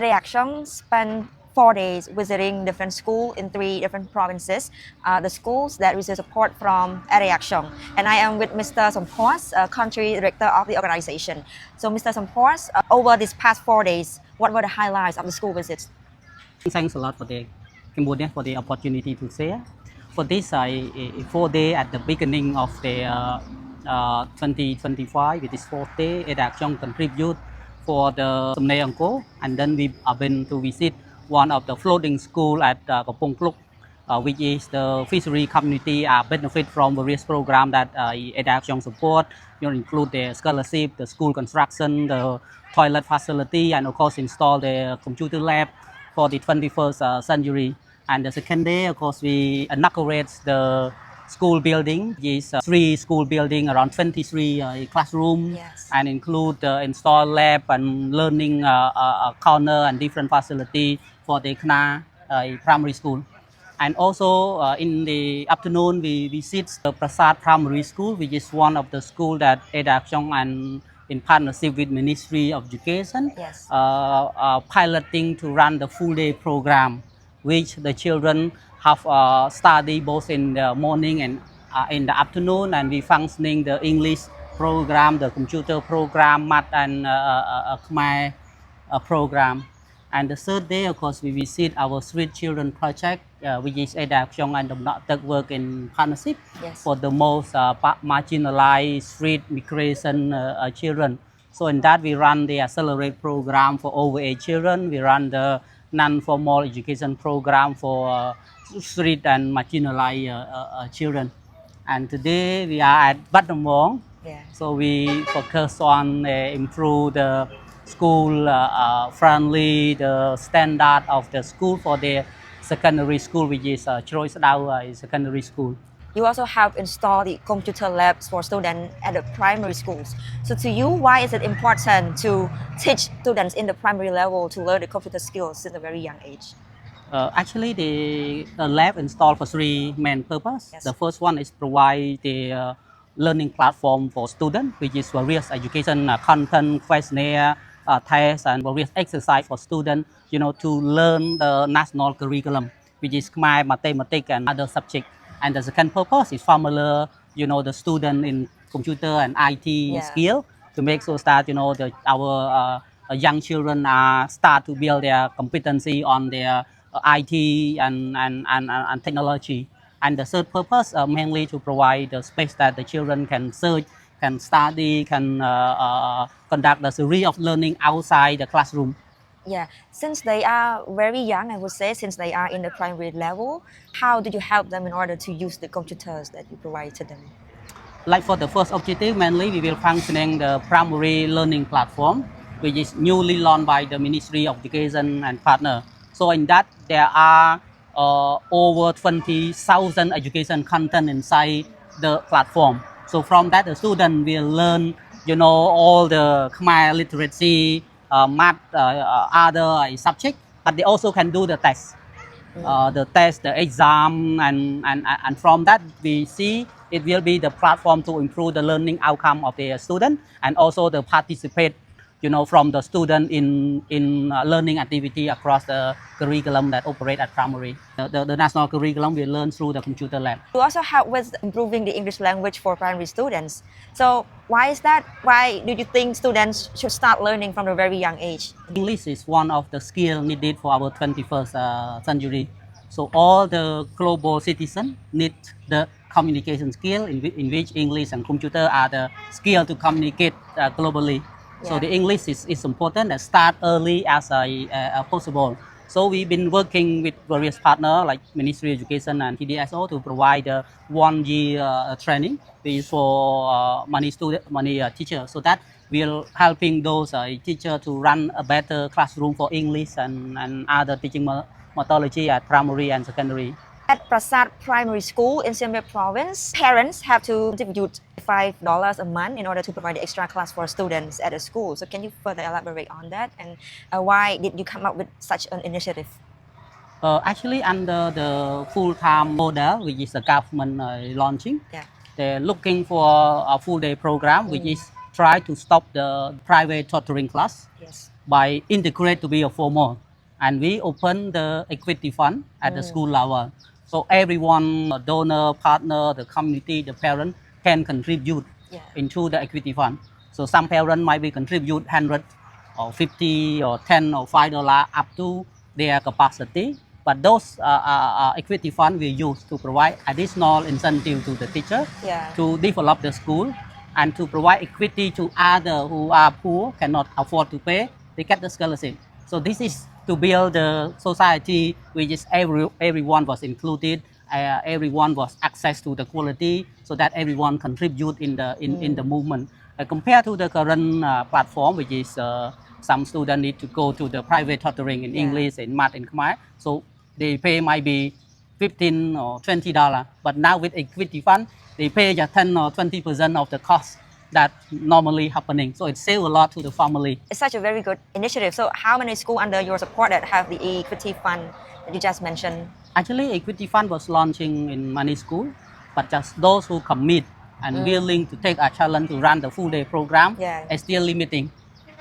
Aide spent 4 days visiting different schools in 3 different provinces, the schools that receive support from Aide. And I am with Mr. Samphors, country director of the organization. So Mr. Samphors, over these past 4 days, what were the highlights of the school visits? Thanks a lot for the Cambodia for the opportunity to share. For this 4 day at the beginning of the 2025, it is 4th day, Aide contribute for the Sumnay Angko, and then we have been to visit one of the floating school at Kapong Pluk, which is the fishery community benefit from various programs that Aide support. Include the scholarship, the school construction, the toilet facility, and of course install the computer lab for the 21st century. And the second day, of course, we inaugurate the school building. It's 3 school building, around 23 classrooms, Yes. and include the installed lab and learning corner and different facility for the Khna primary school. And also in the afternoon, we visit the Prasat primary school, which is one of the school that Aide and in partnership with Ministry of Education, Yes. Piloting to run the full day program, which the children have study both in the morning and in the afternoon, and we functioning the English program, the computer program, math and Khmer program. And the third day, of course, we visit our Street Children project, which is Aide and the work in partnership. Yes. For the most marginalized street migration children. So in that we run the Accelerate program for overage children. We run the non-formal education program for street and marginalized children. And today we are at Battambang. Yeah. So we focus on improve the school friendly, the standard of the school for the secondary school, which is Choice Dao secondary school. You also have installed the computer labs for students at the primary schools. So to you, why is it important to teach students in the primary level to learn the computer skills in a very young age? Actually, the lab installed for 3 main purposes. Yes. The first one is provide the learning platform for students, which is various education content, questionnaire, tests, and various exercise for students, to learn the national curriculum, which is Khmer, mathematics, and other subjects. And the second purpose is familiar, the student in computer and IT skill to make sure that, our young children start to build their competency on their IT and technology. And the third purpose mainly to provide the space that the children can search, can study, can conduct the series of learning outside the classroom. Yeah, since they are very young, I would say, since they are in the primary level, how did you help them in order to use the computers that you provide to them? Like for the first objective, mainly we will functioning the primary learning platform, which is newly launched by the Ministry of Education and partner. So in that, there are over 20,000 education content inside the platform. So from that, the student will learn, all the Khmer literacy, math, other subject, but they also can do the test. The exam, and from that we see it will be the platform to improve the learning outcome of the student, and also the participate, from the student in learning activity across the curriculum that operate at primary. The national curriculum we learn through the computer lab. You also help with improving the English language for primary students. So why is that? Why do you think students should start learning from a very young age? English is one of the skills needed for our 21st century. So all the global citizens need the communication skill in which English and computer are the skill to communicate globally. Yeah. So the English is important and start early as possible. So we've been working with various partners like Ministry of Education and TDSO to provide 1 year training for many teachers, so that we're helping those teachers to run a better classroom for English and other teaching methodology at primary and secondary. At Prasat Primary School in Siem Reap province, parents have to contribute $5 a month in order to provide the extra class for students at the school. So can you further elaborate on that, and why did you come up with such an initiative? Actually, under the full-time model, which is the government launching, they're looking for a full-day program, which is try to stop the private tutoring class. Yes. by integrate to be a formal. And we open the equity fund at the school level. So everyone, donor, partner, the community, the parent can contribute Yeah. into the equity fund. So some parent might be contribute 100 or 50 or 10 or $5 up to their capacity. But those equity fund we use to provide additional incentive to the teacher Yeah. to develop the school and to provide equity to others who are poor, cannot afford to pay, they get the scholarship. So this is to build the society which is everyone was included, everyone was access to the quality, so that everyone contribute in the movement. Compared to the current platform, which is some students need to go to the private tutoring in English, in math, and Khmer. So they pay might be $15 or $20, but now with equity fund, they pay just 10 or 20% of the cost that normally happening. So it saves a lot to the family. It's such a very good initiative. So how many schools under your support that have the equity fund that you just mentioned? Actually, equity fund was launching in many schools, but just those who commit and willing to take a challenge to run the full day program is still limiting.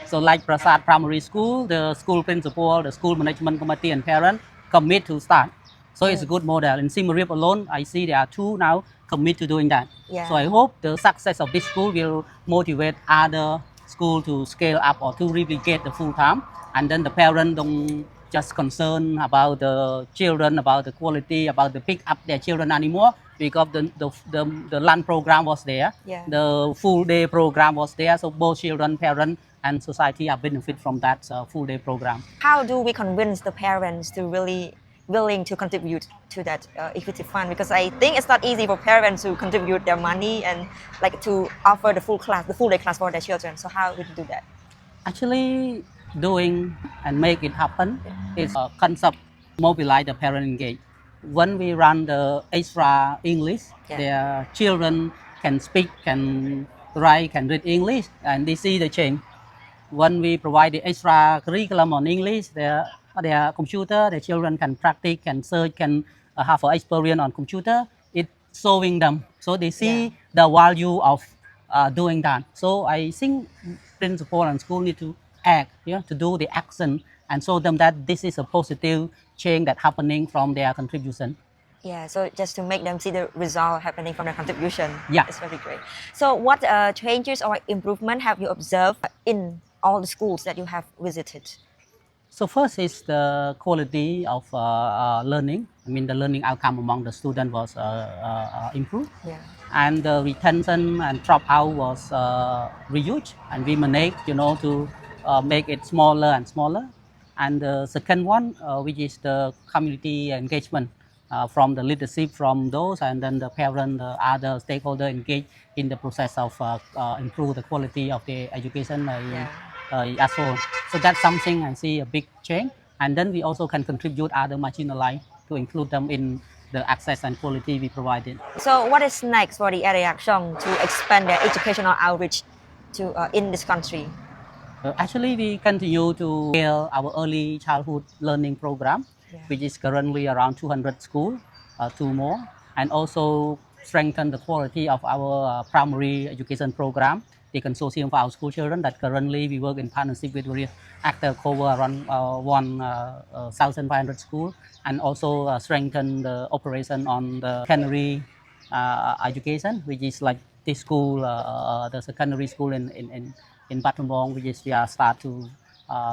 So like Prasat Primary School, the school principal, the school management committee and parents commit to start. So it's a good model. In Siem Reap alone, I see there are 2 now commit to doing that. Yeah. So I hope the success of this school will motivate other schools to scale up or to replicate the full time. And then the parents don't just concern about the children, about the quality, about the pick up their children anymore, because the lunch program was there, the full day program was there. So both children, parents, and society are benefit from that full day program. How do we convince the parents to really willing to contribute to that equity fund? Because I think it's not easy for parents to contribute their money and like to offer the full day class for their children. So how would you do that? Actually, doing and make it happen is a concept mobilize the parent engage. When we run the extra English, their children can speak, can write, can read English, and they see the change. When we provide the extra curriculum on English, their computer, the children can practice, can search, can have an experience on computer. It's showing them, so they see the value of doing that. So I think principal and school need to act, to do the action and show them that this is a positive change that happening from their contribution. Yeah, so just to make them see the result happening from their contribution. Yeah. It's very great. So what changes or improvement have you observed in all the schools that you have visited? So first is the quality of learning. I mean, the learning outcome among the students was improved. Yeah. And the retention and dropout was reduced, and we managed, to make it smaller and smaller. And the second one, which is the community engagement from the leadership, from those, and then the parent, the other stakeholder engaged in the process of improve the quality of the education as well. So that's something I see a big change. And then we also can contribute other marginalized to include them in the access and quality we provided. So what is next for the Aide to expand their educational outreach to in this country? Actually, we continue to scale our early childhood learning program, which is currently around 200 schools, 2 more, and also strengthen the quality of our primary education program, the consortium for our school children, that currently we work in partnership with various actors, cover around 1,500 schools, and also strengthen the operation on the secondary education, which is like this school, the secondary school in Battambang, which is we are start to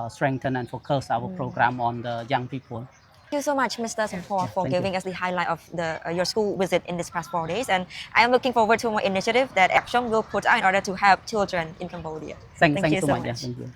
strengthen and focus our program on the young people. Thank you so much, Mr. Samphors, for giving us the highlight of your school visit in this past 4 days. And I am looking forward to more initiative that Action will put out in order to help children in Cambodia. Thank you so much. Yeah, thank you.